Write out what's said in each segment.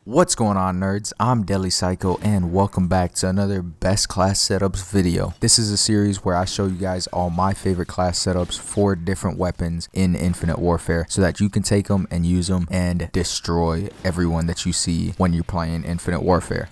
What's going on, nerds? I'm DeadlyPsyko and welcome back to another best class setups video. This is a series where I show you guys all my favorite class setups for different weapons in Infinite Warfare so that you can take them and use them and destroy everyone that you see when you're playing Infinite Warfare.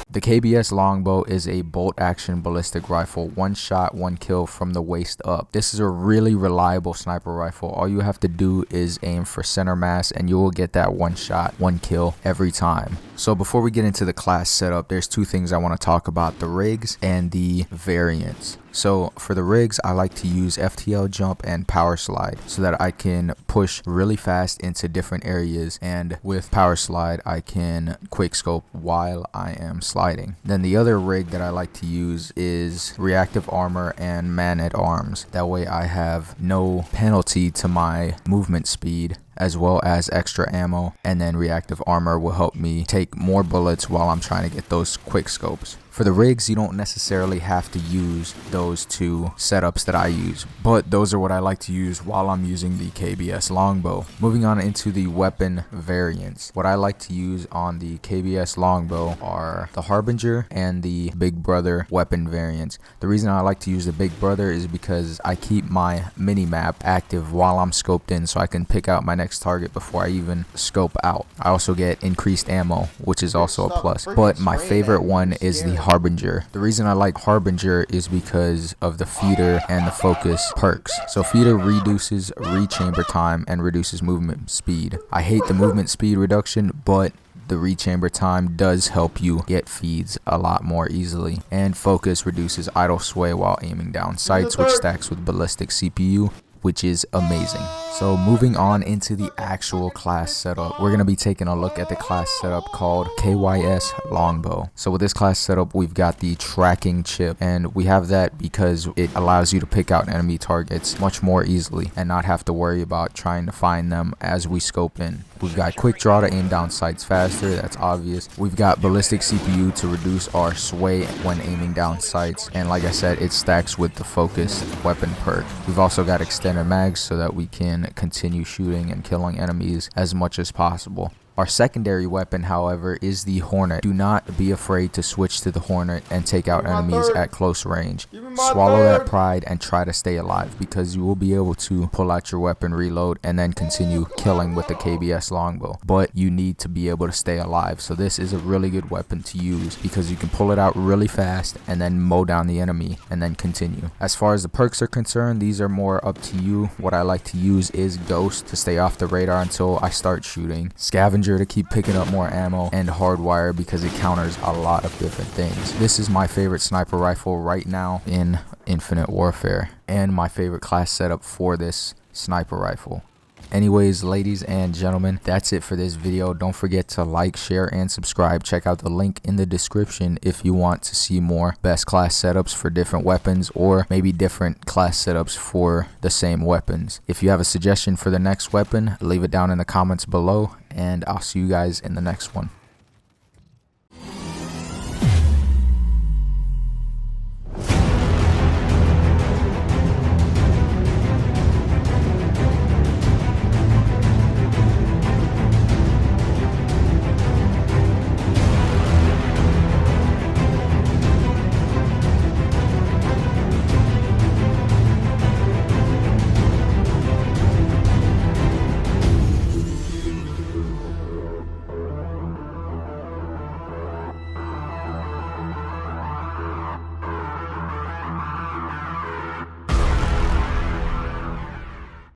The KBS Longbow is a bolt-action ballistic rifle, one shot, one kill from the waist up. This is a really reliable sniper rifle. All you have to do is aim for center mass and you will get that one shot, one kill every time. So before we get into the class setup, there's two things I want to talk about: the rigs and the variants. So for the rigs, I like to use FTL jump and power slide so that I can push really fast into different areas, and with power slide I can quick scope while I am sliding. Then the other rig that I like to use is reactive armor and man-at-arms. That way I have no penalty to my movement speed, as well as extra ammo, and then reactive armor will help me take more bullets while I'm trying to get those quick scopes. For the rigs, you don't necessarily have to use those two setups that I use, but those are what I like to use while I'm using the KBS Longbow. Moving on into the weapon variants, what I like to use on the KBS Longbow are the Harbinger and the Big Brother weapon variants. The reason I like to use the Big Brother is because I keep my mini-map active while I'm scoped in, so I can pick out my next target before I even scope out. I also get increased ammo, which is also a plus, but my favorite one is the Harbinger. The reason I like Harbinger is because of the feeder and the focus perks. So feeder reduces rechamber time and reduces movement speed. I hate the movement speed reduction, but the rechamber time does help you get feeds a lot more easily. And focus reduces idle sway while aiming down sights, which stacks with ballistic CPU, which is amazing. So moving on into the actual class setup, we're going to be taking a look at the class setup called KYS Longbow. So with this class setup, we've got the tracking chip, and we have that because it allows you to pick out enemy targets much more easily and not have to worry about trying to find them as we scope in. We've got quick draw to aim down sights faster, that's obvious. We've got ballistic CPU to reduce our sway when aiming down sights, and like I said, it stacks with the focus weapon perk. We've also got extended mags so that we can continue shooting and killing enemies as much as possible. Our secondary weapon, however, is the Hornet. Do not be afraid to switch to the Hornet and take out enemies at close range. Swallow that pride and try to stay alive, because you will be able to pull out your weapon, reload, and then continue killing with the KBS Longbow. But you need to be able to stay alive. So this is a really good weapon to use because you can pull it out really fast and then mow down the enemy and then continue. As far as the perks are concerned, these are more up to you. What I like to use is Ghost to stay off the radar until I start shooting, Scavenger to keep picking up more ammo, and Hardwire because it counters a lot of different things. This is my favorite sniper rifle right now in Infinite Warfare, and my favorite class setup for this sniper rifle. Anyways, ladies and gentlemen, that's it for this video. Don't forget to like, share, and subscribe. Check out the link in the description if you want to see more best class setups for different weapons, or maybe different class setups for the same weapons. If you have a suggestion for the next weapon, leave it down in the comments below, and I'll see you guys in the next one.